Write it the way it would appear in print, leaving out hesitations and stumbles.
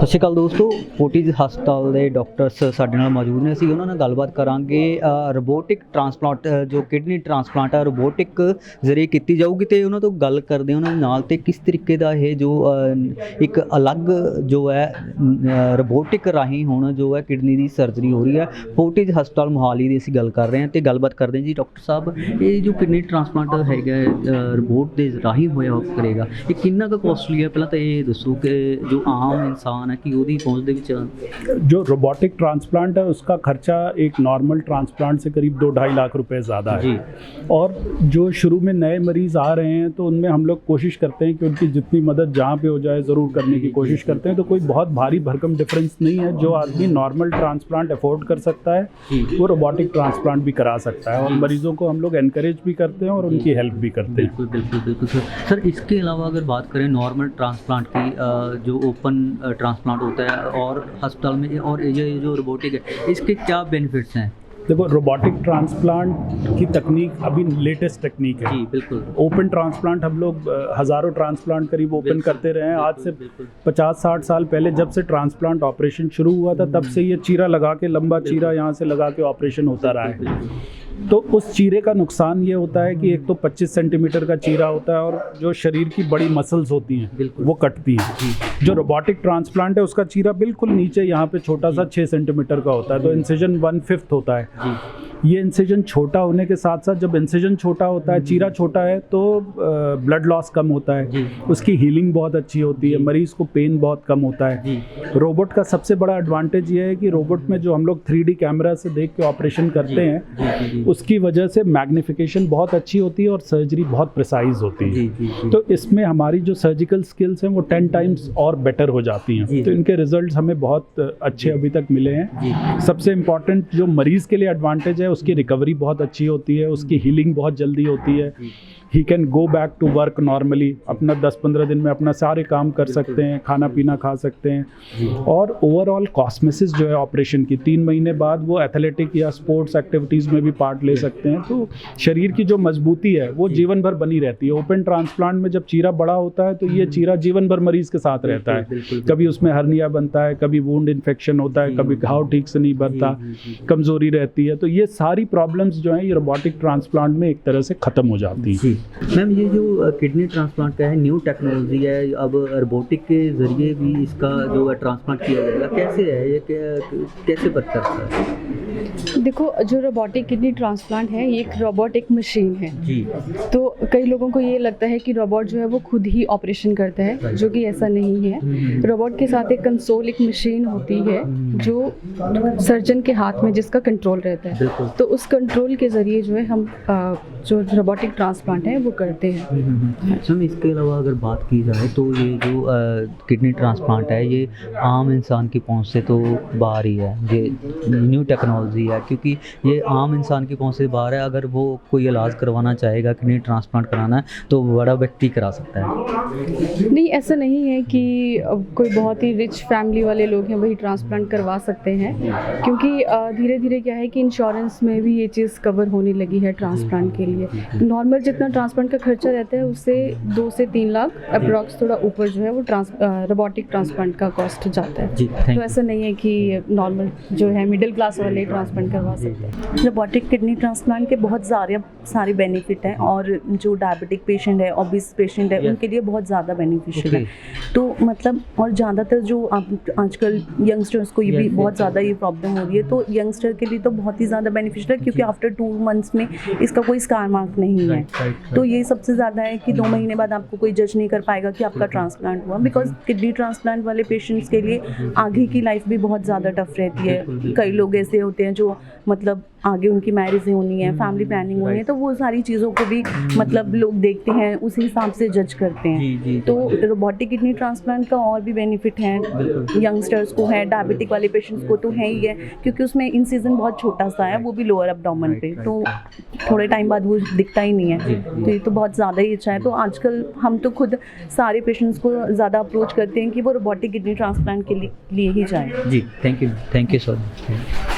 ਸਤਿ ਸ਼੍ਰੀ ਅਕਾਲ ਦੋਸਤੋ, ਫੋਰਟਿਸ ਹਸਪਤਾਲ ਦੇ ਡਾਕਟਰਸ ਸਾਡੇ ਨਾਲ ਮੌਜੂਦ ਨੇ। ਅਸੀਂ ਉਹਨਾਂ ਨਾਲ ਗੱਲਬਾਤ ਕਰਾਂਗੇ। ਰੋਬੋਟਿਕ ਟਰਾਂਸਪਲਾਂਟ ਜੋ ਕਿਡਨੀ ਟਰਾਂਸਪਲਾਂਟ ਆ ਰੋਬੋਟਿਕ ਜ਼ਰੀਏ ਕੀਤੀ ਜਾਊਗੀ ਤੇ ਉਹਨਾਂ ਤੋਂ ਗੱਲ ਕਰਦੇ ਉਹਨਾਂ ਦੇ ਨਾਲ ਤੇ ਕਿਸ ਤਰੀਕੇ ਦਾ ਇਹ ਜੋ ਇੱਕ ਅਲੱਗ ਜੋ ਹੈ ਰੋਬੋਟਿਕ ਰਾਹੀਂ ਹੁਣ ਜੋ ਹੈ ਕਿਡਨੀ ਦੀ ਸਰਜਰੀ ਹੋ ਰਹੀ ਹੈ ਫੋਰਟਿਸ ਹਸਪਤਾਲ ਮੋਹਾਲੀ ਦੀ ਅਸੀਂ ਗੱਲ ਕਰ ਰਹੇ ਹਾਂ ਤੇ ਗੱਲਬਾਤ ਕਰਦੇ ਹਾਂ ਜੀ। ਡਾਕਟਰ ਸਾਹਿਬ, ਇਹ ਜੋ ਕਿਡਨੀ ਟਰਾਂਸਪਲਾਂਟ ਹੈਗਾ ਰੋਬੋਟ ਦੇ ਰਾਹੀਂ ਹੋਇਆ ਕਰੇਗਾ, ਇਹ ਕਿੰਨਾ ਕੁ ਕੋਸਟਲੀ ਹੈ? ਪਹਿਲਾਂ ਤਾਂ ਇਹ ਦੱਸੋ ਕਿ ਜੋ ਆਮ इंसान है कि ਉਹਦੀ ਪਹੁੰਚ ਦੇ ਵਿੱਚ जो रोबोटिक ट्रांसप्लांट है उसका खर्चा एक नॉर्मल ट्रांसप्लांट से करीब 2-2.5 लाख रुपए ज़्यादा है। और जो शुरू में नए मरीज़ आ रहे हैं तो उनमें हम लोग कोशिश करते हैं कि उनकी जितनी मदद जहाँ पे हो जाए ज़रूर करने की कोशिश करते हैं। तो कोई बहुत भारी भरकम डिफरेंस नहीं है। जो आदमी नॉर्मल ट्रांसप्लांट अफोर्ड कर सकता है वो रोबोटिक ट्रांसप्लांट भी करा सकता है। और मरीज़ों को हम लोग एनकरेज भी करते हैं और उनकी हेल्प भी करते हैं। बिल्कुल बिल्कुल बिल्कुल सर। इसके अलावा अगर बात करें नॉर्मल ट्रांसप्लांट की, जो ओपन ट्रांसप्लांट होता है और अस्पताल में, और ये जो रोबोटिक है, इसके क्या बेनिफिट्स हैं? देखो, रोबोटिक ट्रांसप्लांट की तकनीक अभी लेटेस्ट तकनीक है। जी बिल्कुल। ओपन ट्रांसप्लांट हम लोग हज़ारों ट्रांसप्लांट करीब ओपन करते रहे हैं। आज से 50-60 साल पहले जब से ट्रांसप्लांट ऑपरेशन शुरू हुआ था तब से ये चीरा लगा के, लंबा चीरा यहाँ से लगा के ऑपरेशन होता रहा है। तो उस चीरे का नुकसान ये होता है कि एक तो 25 सेंटीमीटर का चीरा होता है और जो शरीर की बड़ी मसल्स होती हैं वो कटती हैं। जो रोबोटिक ट्रांसप्लांट है उसका चीरा बिल्कुल नीचे यहाँ पे छोटा सा 6 सेंटीमीटर का होता है। तो इंसिजन 1/5 होता है। ये इंसिजन छोटा होने के साथ साथ जब इंसिजन छोटा होता है, चीरा छोटा है, तो ब्लड लॉस कम होता है, उसकी हीलिंग बहुत अच्छी होती है, मरीज़ को पेन बहुत कम होता है। रोबोट का सबसे बड़ा एडवांटेज ये है कि रोबोट में जो हम लोग 3D कैमरा से देख के ऑपरेशन करते हैं उसकी वजह से मैग्नीफिकेशन बहुत अच्छी होती है और सर्जरी बहुत प्रिसाइज होती है। तो इसमें हमारी जो सर्जिकल स्किल्स हैं वो 10 टाइम्स और बेटर हो जाती हैं। तो इनके रिजल्ट्स हमें बहुत अच्छे अभी तक मिले हैं। सबसे इम्पॉर्टेंट जो मरीज़ के लिए एडवांटेज है, उसकी रिकवरी बहुत अच्छी होती है, उसकी हीलिंग बहुत जल्दी होती है। He can go back to work normally, अपना 10-15 दिन में अपना सारे काम कर सकते हैं, खाना पीना खा सकते हैं। और ओवरऑल कॉस्मेसिस जो है ऑपरेशन की 3 महीने बाद वो एथलेटिक या स्पोर्ट्स एक्टिविटीज़ में भी पार्ट ले सकते हैं। तो शरीर की जो मजबूती है वो जीवन भर बनी रहती है। ओपन ट्रांसप्लांट में जब चीरा बड़ा होता है तो ये चीरा जीवन भर मरीज़ के साथ रहता है। कभी उसमें हर्निया बनता है, कभी वुंड इन्फेक्शन होता है, कभी घाव ठीक से नहीं भरता, कमज़ोरी रहती है। तो ये सारी प्रॉब्लम्स जो हैं ये रोबोटिक ट्रांसप्लांट में एक तरह से ख़त्म हो जाती हैं। मैम, ये जो किडनी ट्रांसप्लांट का है न्यू टेक्नोलॉजी है, अब रोबोटिक के ज़रिए भी इसका जो है ट्रांसप्लांट किया जाएगा, कैसे है ये, कैसे वर्क करता है? देखो, जो रोबोटिक किडनी ट्रांसप्लांट है ये एक रोबोटिक मशीन है जी। तो कई लोगों को ये लगता है कि रोबोट जो है वो खुद ही ऑपरेशन करता है, जो कि ऐसा नहीं है। रोबोट के साथ एक कंसोल, एक मशीन होती है जो सर्जन के हाथ में जिसका कंट्रोल रहता है। तो उस कंट्रोल के ज़रिए जो है हम जो रोबोटिक ट्रांसप्लांट है वो करते हैं। मैम, इसके अलावा अगर बात की जाए तो ये जो किडनी ट्रांसप्लांट है ये आम इंसान की पहुंच से तो बाहर ही है। ये न्यू टेक्नोलॉजी है क्योंकि ये आम इंसान की पहुंच से बाहर है। अगर वो कोई इलाज करवाना चाहेगा, किडनी ट्रांसप्लांट कराना है, तो बड़ा व्यक्ति करा सकता है। नहीं, ऐसा नहीं है कि कोई बहुत ही रिच फैमिली वाले लोग हैं वही ट्रांसप्लांट करवा सकते हैं, क्योंकि धीरे धीरे क्या है कि इंश्योरेंस में भी ये चीज़ कवर होने लगी है ट्रांसप्लांट के लिए। नॉर्मल जितना ट्रांसप्लांट का खर्चा रहता है उससे 2 से 3 लाख अप्रॉक्स थोड़ा ऊपर जो है वो रोबोटिक ट्रांसप्लांट का कॉस्ट जाता है। तो ऐसा नहीं है कि नॉर्मल जो है मिडिल क्लास वाले ट्रांसप्लांट करवा सकते हैं। रोबोटिक किडनी ट्रांसप्लांट के बहुत सारे बेनिफिट हैं और जो डायबिटिक पेशेंट है, ओबीस पेशेंट है, उनके लिए बहुत ज़्यादा बेनिफिशियल है। तो मतलब और ज़्यादातर जो आजकल यंगस्टर्स को ये भी बहुत ज़्यादा ये प्रॉब्लम हो रही है, तो यंगस्टर के लिए तो बहुत ही ज़्यादा बेनिफिशियल है क्योंकि आफ्टर 2 मंथ्स में इसका कोई स्कार मार्क नहीं है। तो ये सबसे ज़्यादा है कि 2 महीने बाद आपको कोई जज नहीं कर पाएगा कि आपका ट्रांसप्लांट हुआ। बिकॉज किडनी ट्रांसप्लांट वाले पेशेंट्स के लिए आगे की लाइफ भी बहुत ज़्यादा टफ रहती है। कई लोग ऐसे होते हैं जो मतलब आगे उनकी मैरिज होनी है, फैमिली प्लानिंग होनी है, तो वो सारी चीज़ों को भी मतलब लोग देखते हैं, उसी हिसाब से जज करते हैं। तो रोबोटिक किडनी ट्रांसप्लांट का और भी बेनिफिट है, यंगस्टर्स को है, डायबिटिक वाले पेशेंट्स को तो है ही है, क्योंकि उसमें इंसिजन बहुत छोटा सा है, वो भी लोअर एब्डोमेन पे, तो थोड़े टाइम बाद वो दिखता ही नहीं है। तो ये तो बहुत ज़्यादा ही अच्छा है। तो आजकल हम तो खुद सारे पेशेंट्स को ज़्यादा अप्रोच करते हैं कि वो रोबोटिक किडनी ट्रांसप्लांट के लिए ही जाएँ। जी, थैंक यू सो मच।